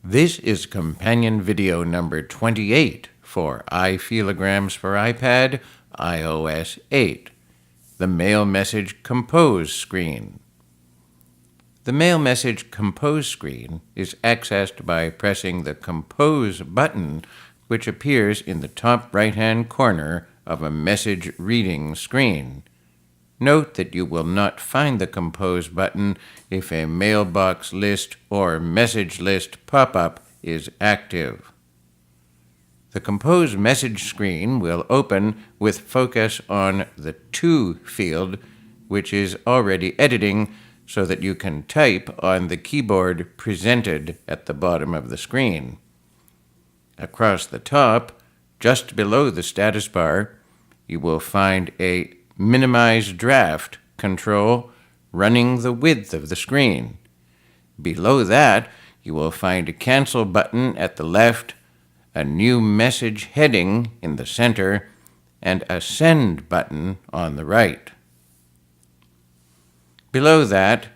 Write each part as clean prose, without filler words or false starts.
This is companion video number 28 for iFeelagrams for iPad, iOS8, the Mail Message Compose screen. The Mail Message Compose screen is accessed by pressing the Compose button, which appears in the top right-hand corner of a message reading screen. Note that you will not find the Compose button if a mailbox list or message list pop-up is active. The Compose message screen will open with focus on the To field, which is already editing, so that you can type on the keyboard presented at the bottom of the screen. Across the top, just below the status bar, you will find a Minimize Draft control running the width of the screen. Below that, you will find a Cancel button at the left, a New Message heading in the center, and a Send button on the right. Below that,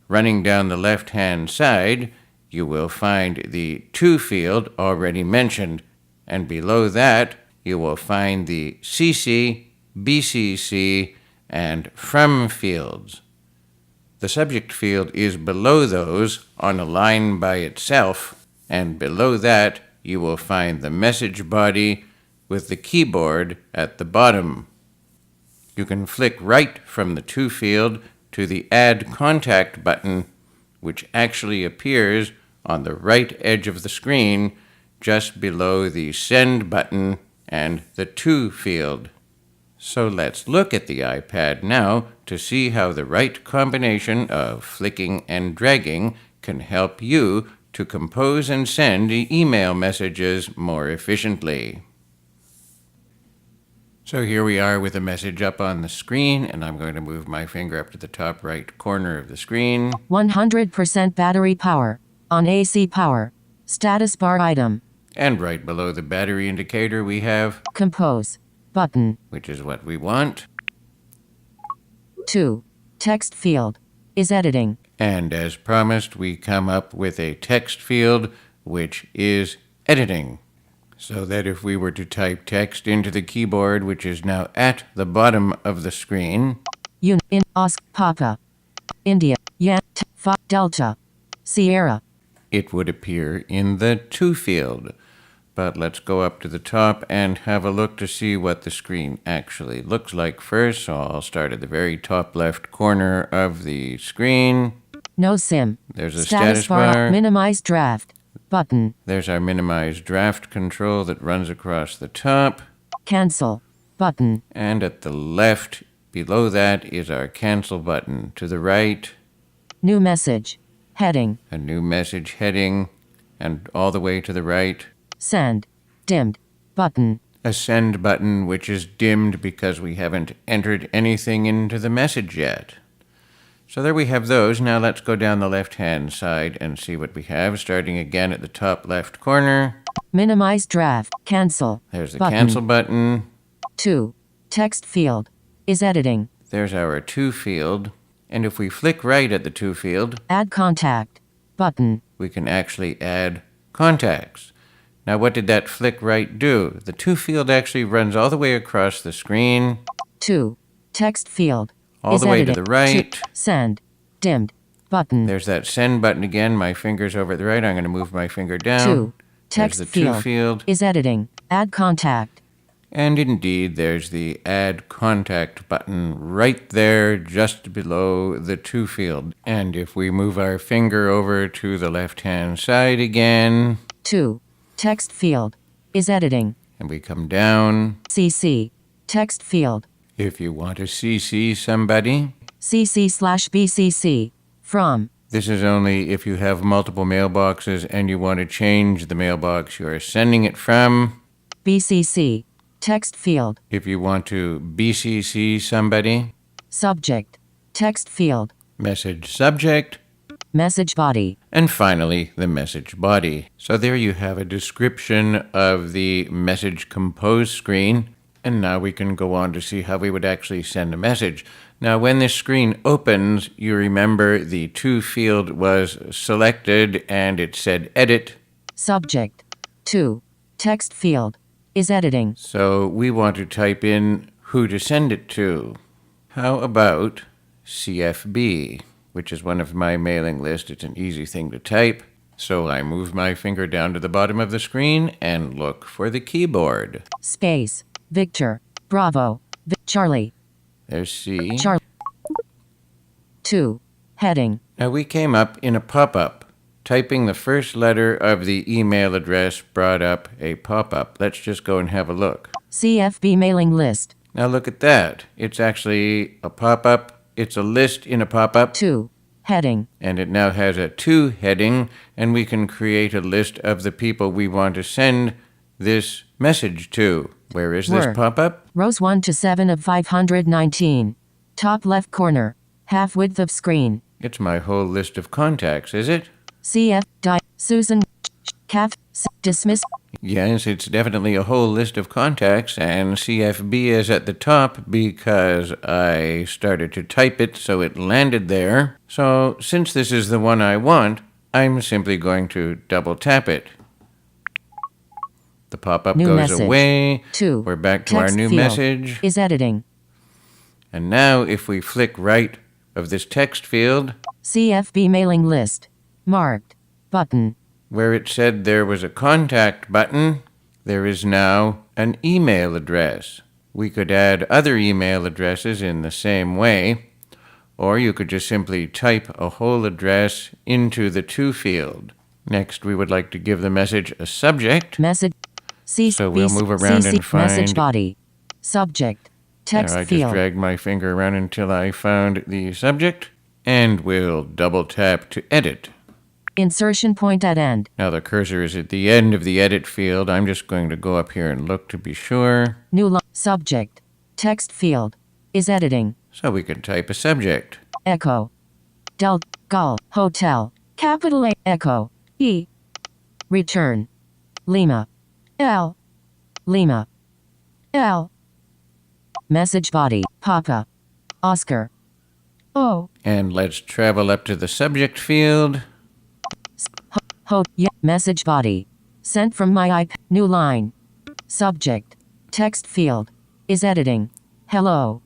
running down the left-hand side, you will find the To field already mentioned, and below that, you will find the CC, BCC, and From fields. The subject field is below those on a line by itself, and below that you will find the message body with the keyboard at the bottom. You can flick right from the To field to the Add Contact button, which actually appears on the right edge of the screen just below the Send button and the To field. So let's look at the iPad now to see how the right combination of flicking and dragging can help you to compose and send email messages more efficiently. So here we are with a message up on the screen, and I'm going to move my finger up to the top right corner of the screen. 100% battery power. On AC power. Status bar item. And right below the battery indicator we have Compose button, which is what we want. 2. Text field is editing. And as promised, we come up with a text field, which is editing. So that if we were to type text into the keyboard, which is now at the bottom of the screen, Papa, India, Delta, Sierra, it would appear in the To field. But let's go up to the top and have a look to see what the screen actually looks like first. So I'll start at the very top left corner of the screen. No SIM. There's a status bar. Minimize draft button. There's our Minimize Draft control that runs across the top. Cancel button. And at the left, below that, is our Cancel button. To the right, New Message heading. a New Message heading. And all the way to the right, Send dimmed button. a Send button, which is dimmed because we haven't entered anything into the message yet. So there we have those. Now let's go down the left-hand side and see what we have, starting again at the top left corner. Minimize draft. Cancel. There's the button. Cancel button. 2. Text field is editing. There's our To field. And if we flick right at the To field, Add contact button. we can actually add contacts. Now what did that flick right do? The To field actually runs all the way across the screen. 2. Text field All is the way to editing. the right. 2. Send dimmed button. There's that Send button again. My finger's over at the right. I'm going to move my finger down. 2. Text There's the To field. is editing. Add contact. And indeed, there's the Add Contact button right there just below the To field. And if we move our finger over to the left-hand side again, 2. Text field is editing. and we come down, CC text field. if you want to CC somebody, CC/BCC from. this is only if you have multiple mailboxes and you want to change the mailbox you're sending it from. BCC text field. If you want to BCC somebody, Subject text field. message subject, Message body. and finally the message body. So there you have a description of the message compose screen. And now we can go on to see how we would actually send a message. Now, when this screen opens, you remember the To field was selected and it said Edit, Subject. 2. Text field. Is editing. So we want to type in who to send it to. How about CFB, which is one of my mailing list. It's an easy thing to type. So I move my finger down to the bottom of the screen and look for the keyboard. Space. Victor. Bravo. Charlie. There's C. Charlie. 2. Heading. Now we came up in a pop-up. Typing the first letter of the email address brought up a pop-up. Let's just go and have a look. CFB mailing list. Now look at that. It's actually a pop-up. It's a list in a pop-up. 2. Heading. And it now has a to heading, and we can create a list of the people we want to send this message to. Where is this pop-up? Rows 1 to 7 of 519. Top left corner. Half width of screen. It's my whole list of contacts, is it? CF. Susan. Caf. Dismiss. Yes, it's definitely a whole list of contacts, and CFB is at the top because I started to type it, so it landed there. So, since this is the one I want, I'm simply going to double tap it. The pop-up New goes message. away. 2. We're back to our Text new field. message. Is editing. And now, if we flick right of this text field, CFB mailing list. Marked. Button. where it said there was a contact button, there is now an email address. We could add other email addresses in the same way, or you could just simply type a whole address into the to field. Next, we would like to give the message a subject. Message. So we'll move around and find... Message body. Subject. Text there, I field. just dragged my finger around until I found the subject, and we'll double tap to edit. Insertion point at end. Now the cursor is at the end of the edit field. I'm just going to go up here and look to be sure. New line. Subject. Text field. Is editing. So we can type a subject. Echo. Del. Gull. Hotel. Capital A. Echo. E. Return. Lima. L. Lima. L. Message body. Papa. Oscar. O. And let's travel up to the subject field. Message body. Sent from my iPad. New line. Subject. Text field. Is editing. Hello.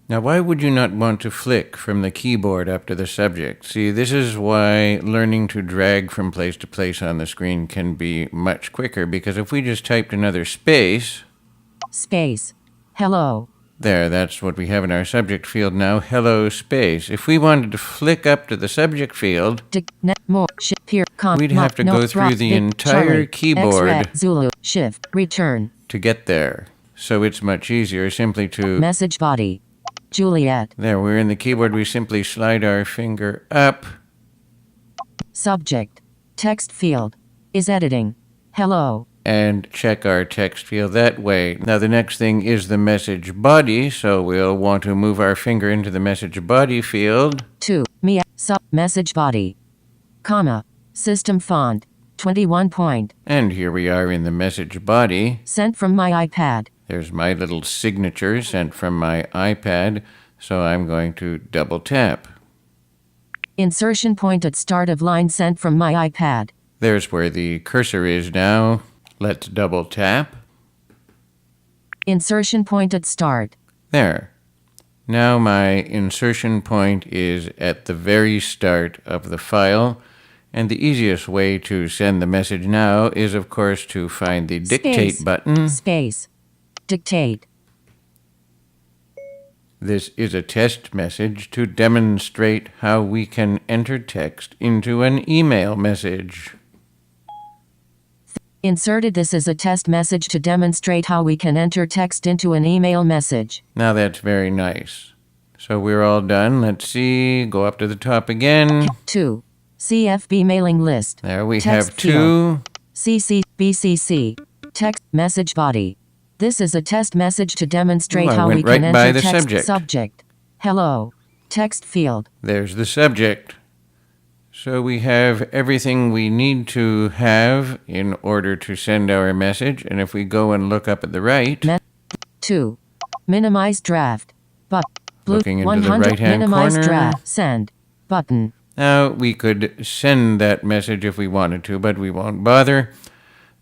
Now, why would you not want to flick from the keyboard up to the subject? See, this is why learning to drag from place to place on the screen can be much quicker, because if we just typed another space... Space. Hello. There, that's what we have in our subject field now, hello space. If we wanted to flick up to the subject field, we'd have to go through the entire keyboard Zulu, shift, return, to get there. So it's much easier simply to... Message body. Juliet. There, we're in the keyboard, we simply slide our finger up. Subject. Text field. Is editing. Hello. And check our text field that way. Now the next thing is the message body, so we'll want to move our finger into the message body field. 2. Message body. Comma. System font. 21 point. And here we are in the message body. Sent from my iPad. There's my little signature sent from my iPad, so I'm going to double tap. Insertion point at start of line sent from my iPad. There's where the cursor is now. Let's double tap. Insertion point at start. There. Now my insertion point is at the very start of the file, and the easiest way to send the message now is, of course, to find the dictate button. Space. Dictate. This is a test message to demonstrate how we can enter text into an email message. Inserted. This is a test message to demonstrate how we can enter text into an email message. Now that's very nice. So we're all done. Let's see. Go up to the top again. 2. CFB mailing list. There we Text have 2. CC, BCC. Text message body. This is a test message to demonstrate how we can enter text. Subject. Hello. Text field. There's the subject. So we have everything we need to have in order to send our message. And if we go and look up at the right... 2. Minimize draft. But. Looking into the right-hand minimize corner. Draft. Send. Button. Now, we could send that message if we wanted to, but we won't bother.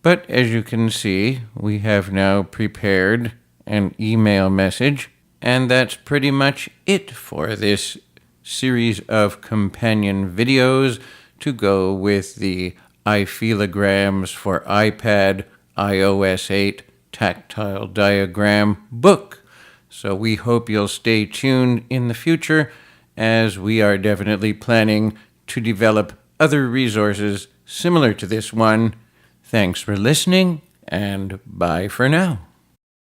But as you can see, we have now prepared an email message, and that's pretty much it for this series of companion videos to go with the iFeelagrams for iPad iOS8 tactile diagram book. So we hope you'll stay tuned in the future, as we are definitely planning to develop other resources similar to this one. Thanks for listening, and bye for now.